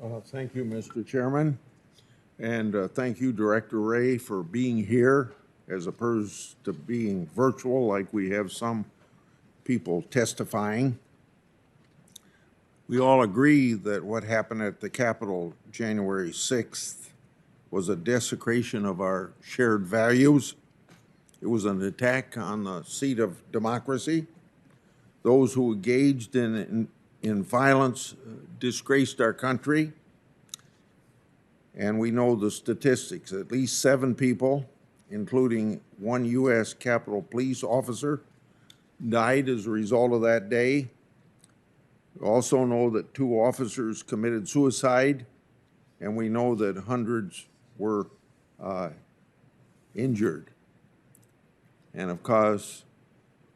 Thank you, Mr. Chairman, and thank you, Director Ray, for being here as opposed to being virtual like we have some people testifying. We all agree that what happened at the Capitol January 6th was a desecration of our shared values. It was an attack on the seat of democracy. Those who engaged in violence disgraced our country. And we know the statistics. At least 7 people, including one U.S. Capitol Police officer, died as a result of that day. We also know that 2 officers committed suicide, and we know that hundreds were injured. And of course,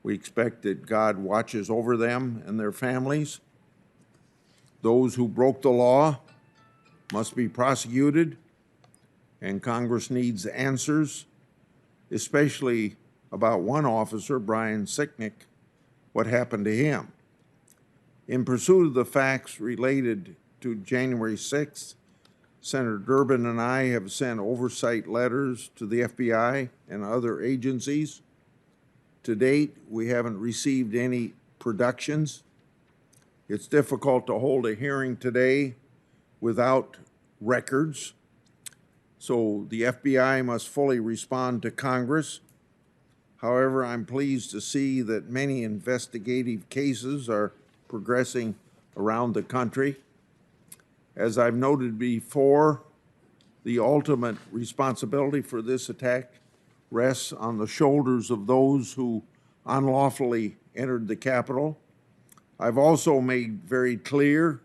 we expect that God watches over them and their families. Those who broke the law must be prosecuted, and Congress needs answers, especially about one officer, Brian Sicknick, what happened to him. In pursuit of the facts related to January 6th, Senator Durbin and I have sent oversight letters to the FBI and other agencies. To date, we haven't received any productions. It's difficult to hold a hearing today without records. So the FBI must fully respond to Congress. However, I'm pleased to see that many investigative cases are progressing around the country. As I've noted before, the ultimate responsibility for this attack rests on the shoulders of those who unlawfully entered the Capitol. I've also made very clear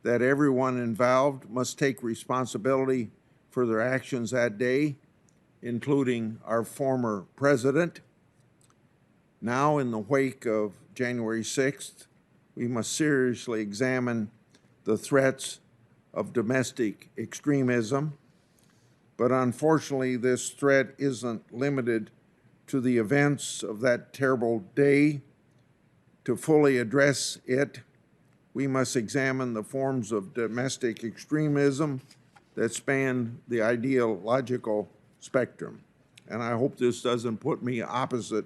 that everyone involved must take responsibility for their actions that day, including our former president. Now, in the wake of January 6th, we must seriously examine the threats of domestic extremism. But unfortunately, this threat isn't limited to the events of that terrible day. To fully address it, we must examine the forms of domestic extremism that span the ideological spectrum. And I hope this doesn't put me opposite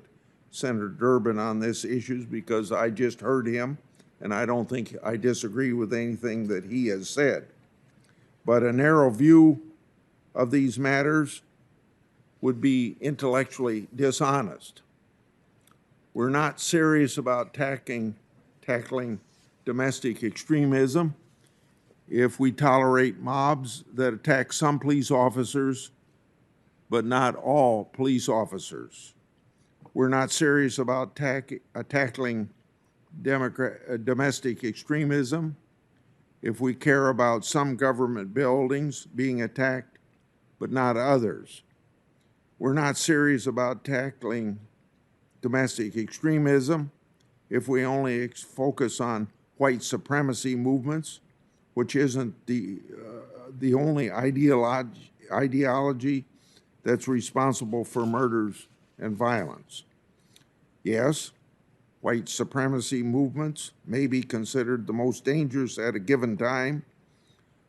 Senator Durbin on this issue, because I just heard him and I don't think I disagree with anything that he has said. But a narrow view of these matters would be intellectually dishonest. We're not serious about tackling domestic extremism if we tolerate mobs that attack some police officers, but not all police officers. We're not serious about tackling domestic extremism if we care about some government buildings being attacked, but not others. We're not serious about tackling domestic extremism if we only focus on white supremacy movements, which isn't the only ideology that's responsible for murders and violence. Yes, white supremacy movements may be considered the most dangerous at a given time,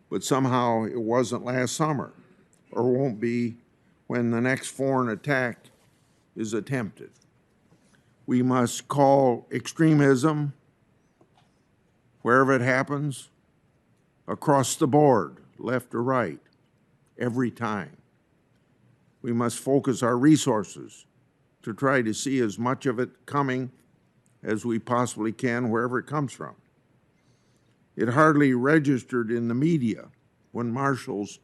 but somehow it wasn't last summer, or won't be when the next foreign attack is attempted. We must call extremism, wherever it happens, across the board, left or right, every time. We must focus our resources to try to see as much of it coming as we possibly can, wherever it comes from. It hardly registered in the media when marshals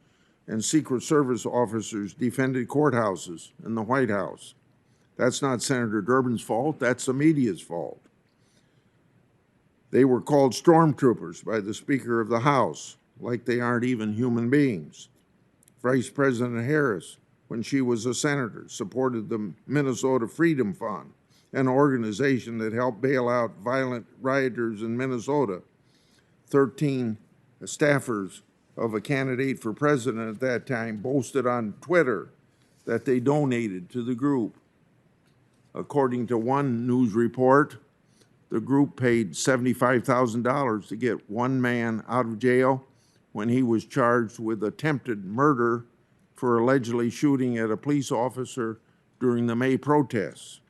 and Secret Service officers defended courthouses and the White House. That's not Senator Durbin's fault, that's the media's fault. They were called stormtroopers by the Speaker of the House, like they aren't even human beings. Vice President Harris, when she was a senator, supported the Minnesota Freedom Fund, an organization that helped bail out violent rioters in Minnesota. 13 staffers of a candidate for president at that time boasted on Twitter that they donated to the group. According to one news report, the group paid $75,000 to get one man out of jail when he was charged with attempted murder for allegedly shooting at a police officer during the May protests.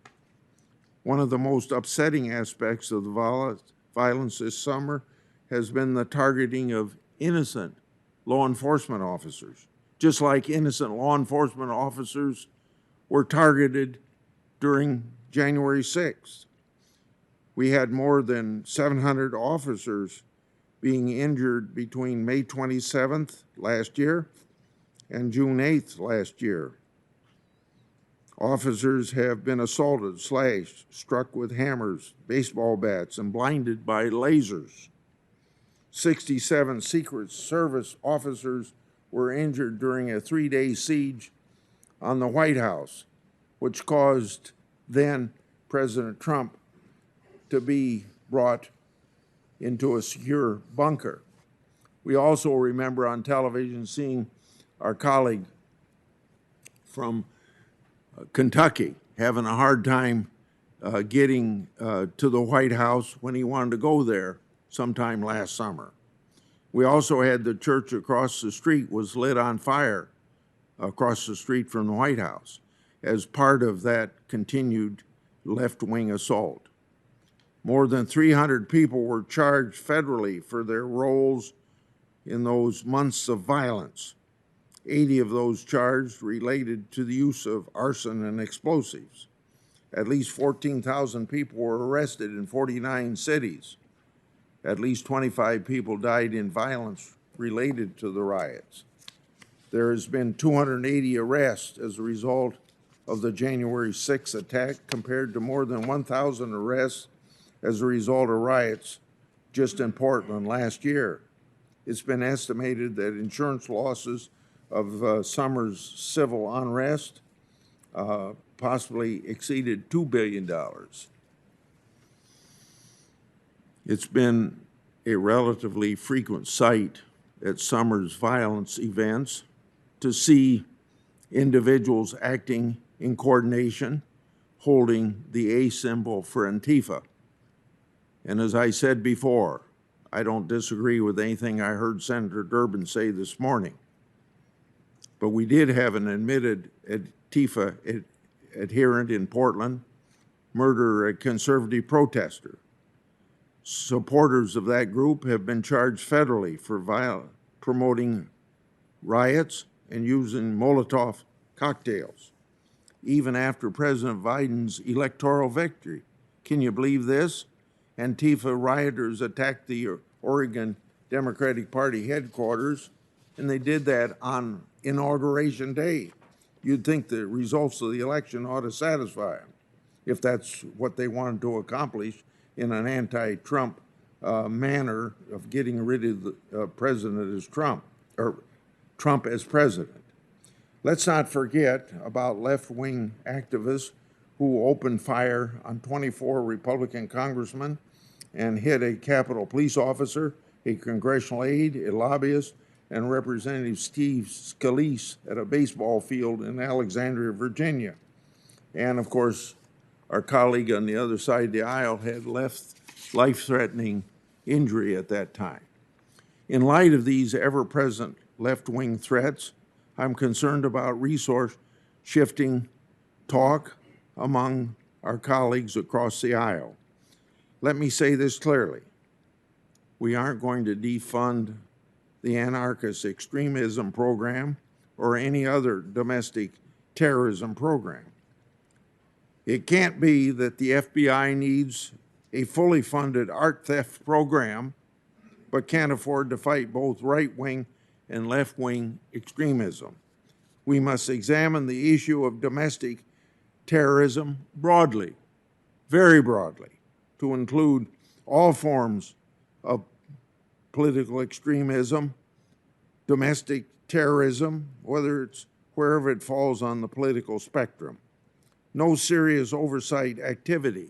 One of the most upsetting aspects of the violence this summer has been the targeting of innocent law enforcement officers, just like innocent law enforcement officers were targeted during January 6th. We had more than 700 officers being injured between May 27th last year and June 8th last year. Officers have been assaulted, slashed, struck with hammers, baseball bats, and blinded by lasers. 67 Secret Service officers were injured during a 3-day siege on the White House, which caused then President Trump to be brought into a secure bunker. We also remember on television seeing our colleague from Kentucky having a hard time getting to the White House when he wanted to go there sometime last summer. We also had the church across the street was lit on fire across the street from the White House as part of that continued left-wing assault. More than 300 people were charged federally for their roles in those months of violence. 80 of those charged related to the use of arson and explosives. At least 14,000 people were arrested in 49 cities. At least 25 people died in violence related to the riots. There has been 280 arrests as a result of the January 6th attack, compared to more than 1,000 arrests as a result of riots just in Portland last year. It's been estimated that insurance losses of summer's civil unrest possibly exceeded $2 billion. It's been a relatively frequent sight at summer's violence events to see individuals acting in coordination, holding the A symbol for Antifa. And as I said before, I don't disagree with anything I heard Senator Durbin say this morning. But we did have an admitted Antifa adherent in Portland murder a conservative protester. Supporters of that group have been charged federally for promoting riots and using Molotov cocktails, even after President Biden's electoral victory. Can you believe this? Antifa rioters attacked the Oregon Democratic Party headquarters, and they did that on Inauguration Day. You'd think the results of the election ought to satisfy them, if that's what they wanted to accomplish in an anti-Trump manner of getting rid of the president as Trump, or Trump as president. Let's not forget about left-wing activists who opened fire on 24 Republican congressmen and hit a Capitol police officer, a congressional aide, a lobbyist, and Representative Steve Scalise at a baseball field in Alexandria, Virginia. And of course, our colleague on the other side of the aisle had life-threatening injury at that time. In light of these ever-present left-wing threats, I'm concerned about resource shifting talk among our colleagues across the aisle. Let me say this clearly. We aren't going to defund the anarchist extremism program or any other domestic terrorism program. It can't be that the FBI needs a fully funded art theft program but can't afford to fight both right-wing and left-wing extremism. We must examine the issue of domestic terrorism broadly, very broadly, to include all forms of political extremism, domestic terrorism, wherever it falls on the political spectrum. No serious oversight activity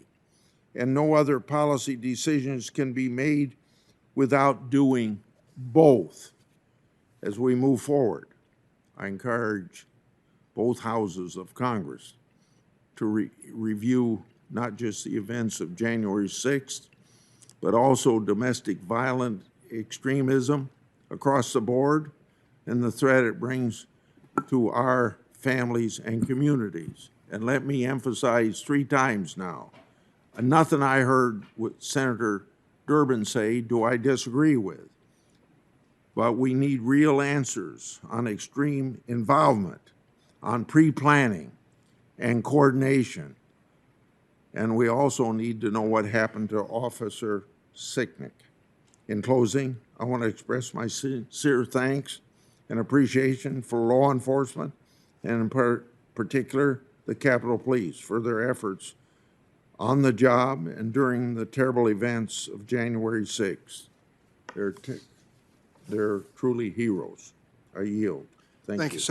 and no other policy decisions can be made without doing both. As we move forward, I encourage both houses of Congress to review not just the events of January 6th, but also domestic violent extremism across the board and the threat it brings to our families and communities. And let me emphasize 3 times now, nothing I heard what Senator Durbin say do I disagree with. But we need real answers on extreme involvement, on pre-planning and coordination. And we also need to know what happened to Officer Sicknick. In closing, I want to express my sincere thanks and appreciation for law enforcement, and in particular, the Capitol Police, for their efforts on the job and during the terrible events of January 6th. They're truly heroes. I yield. Thank you.